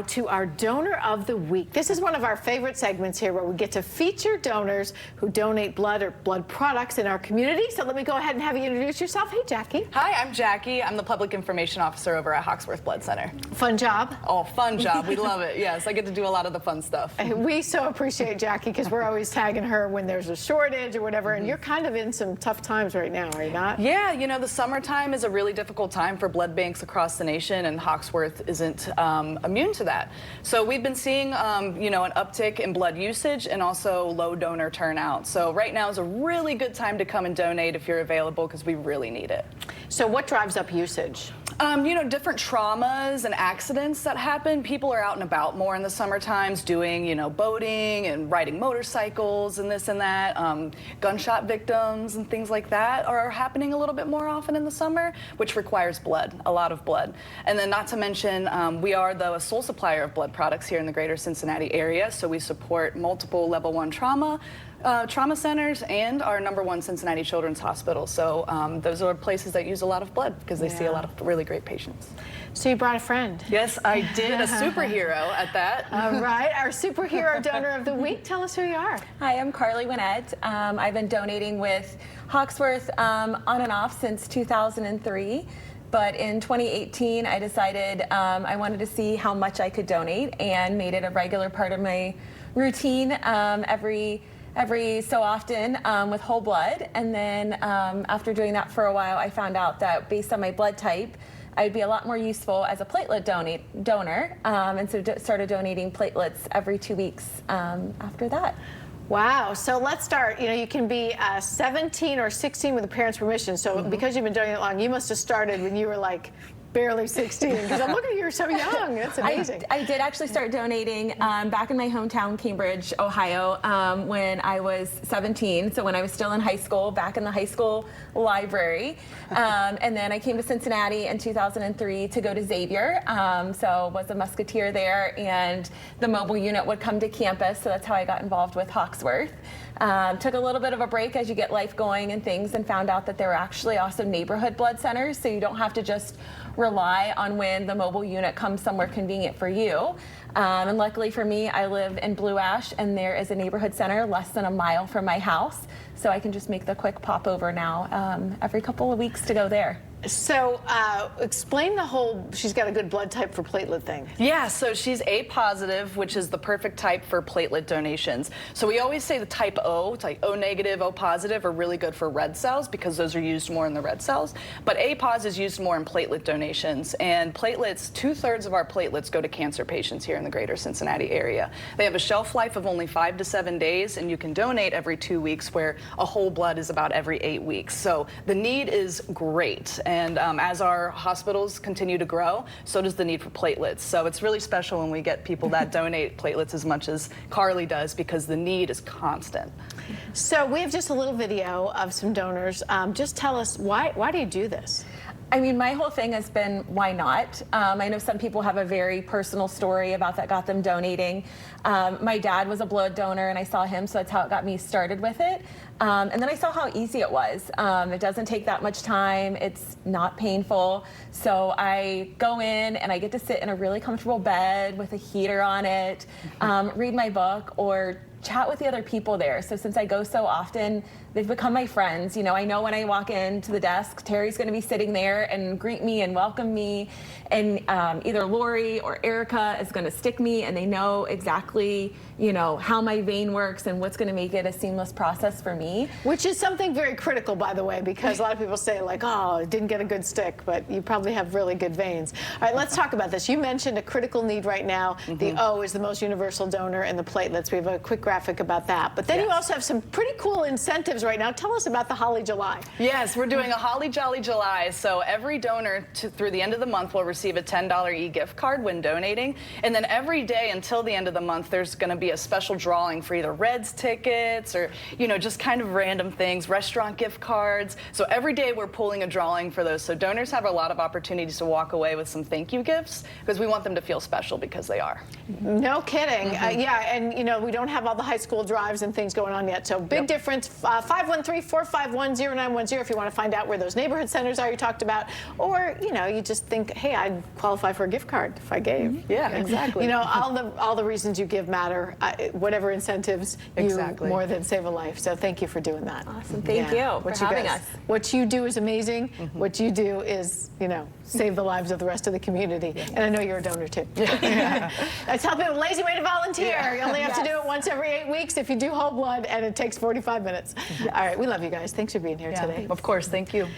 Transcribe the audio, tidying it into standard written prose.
now to our Donor of the Week. This is one of our favorite segments here where we get to feature donors who donate blood or blood products in our community. So let me go ahead and have you introduce yourself. Hey, Jackie. Hi, I'm Jackie. I'm the Public Information Officer over at Hoxworth Blood Center. Fun job? Oh, fun job. We love it. Yes, I get to do a lot of the fun stuff. We so appreciate Jackie because we're always tagging her when there's a shortage or whatever, and you're kind of in some tough times right now, are you not? Yeah, you know, the summertime is a really difficult time for blood banks across the nation, and Hoxworth isn't immune to that. So we've been seeing, you know, an uptick in blood usage and also low donor turnout. So right now is a really good time to come and donate if you're available because we really need it. So what drives up usage? You know, different traumas and accidents that happen. People are out and about more in the summer times doing, you know, boating and riding motorcycles and this and that. Gunshot victims and things like that are happening a little bit more often in the summer, which requires blood, a lot of blood. And then not to mention, we are the sole supplier of blood products here in the greater Cincinnati area, so we support multiple level 1 trauma centers and our #1 Cincinnati Children's Hospital. So those are places that use a lot of blood because they see a lot of really great patients. So you brought a friend. Yes, I did. A superhero at that. All right, our superhero donor of the week. Tell us who you are. Hi, I'm Karlie Winnet. I've been donating with Hoxworth on and off since 2003. But in 2018, I decided I wanted to see how much I could donate and made it a regular part of my routine every so often with whole blood. And then after doing that for a while, I found out that based on my blood type, I'd be a lot more useful as a platelet donor. And so started donating platelets every 2 weeks after that. Wow. So let's start. You know, you can be 17 or 16 with a parent's permission. So because you've been doing it long, you must have started when you were like barely 16, because I'm looking at you, you're so young. That's amazing. I did actually start donating back in my hometown, Cambridge, Ohio, when I was 17. So when I was still in high school, back in the high school library. And then I came to Cincinnati in 2003 to go to Xavier. So was a musketeer there, and the mobile unit would come to campus. So that's how I got involved with Hoxworth. Took a little bit of a break as you get life going and things, and found out that there were actually also neighborhood blood centers, so you don't have to just rely on when the mobile unit comes somewhere convenient for you. And luckily for me, I live in Blue Ash, and there is a neighborhood center less than a mile from my house, so I can just make the quick pop over now every couple of weeks to go there. So explain the whole she's got a good blood type for platelet thing. Yeah, so she's A positive, which is the perfect type for platelet donations. So we always say the type O, it's like O negative, O positive are really good for red cells because those are used more in the red cells. But A positive is used more in platelet donations. And platelets, 2/3 of our platelets go to cancer patients here in the greater Cincinnati area. They have a shelf life of only 5 to 7 days, and you can donate every 2 weeks, where a whole blood is about every 8 weeks. So the need is great. And as our hospitals continue to grow, so does the need for platelets. So it's really special when we get people that donate platelets as much as Karlie does, because the need is constant. So we have just a little video of some donors. Just tell us, why do you do this? I mean, my whole thing has been, why not? I know some people have a very personal story about that got them donating. My dad was a blood donor, and I saw him, so that's how it got me started with it. And then I saw how easy it was. It doesn't take that much time. It's not painful. So I go in, and I get to sit in a really comfortable bed with a heater on it, read my book, or chat with the other people there. So since I go so often, they've become my friends. You know, I know when I walk into the desk, Terry's going to be sitting there and greet me and welcome me. And either Lori or Erica is going to stick me, and they know exactly, you know, how my vein works and what's going to make it a seamless process for me. Which is something very critical, by the way, because a lot of people say, like, oh, it didn't get a good stick, but you probably have really good veins. All right, let's talk about this. You mentioned a critical need right now. The O is the most universal donor, and the platelets. We have a quick graphic about that. But then you also have some pretty cool incentives right now. Tell us about the Holly July. Yes, we're doing a Holly Jolly July. So every donor through the end of the month will receive a $10 e-gift card when donating. And then every day until the end of the month, there's going to be a special drawing for either Reds tickets or, you know, just kind of random things, restaurant gift cards. So every day we're pulling a drawing for those. So donors have a lot of opportunities to walk away with some thank you gifts, because we want them to feel special, because they are. No kidding. Yeah, and, you know, we don't have all the the high school drives and things going on yet. So big difference. 513-451-0910 if you want to find out where those neighborhood centers are you talked about, or you just think, hey, I'd qualify for a gift card if I gave. Yeah, exactly. All the reasons you give matter. Whatever incentives you more than save a life. So thank you for doing that. Awesome. Thank you for having us. What you do is amazing. What you do is, save the lives of the rest of the community. And I know you're a donor too. That's helping a lazy way to volunteer. You only have to do it once every 8 weeks if you do whole blood, and it takes 45 minutes. All right, we love you guys. Thanks for being here today. Of course, thank you.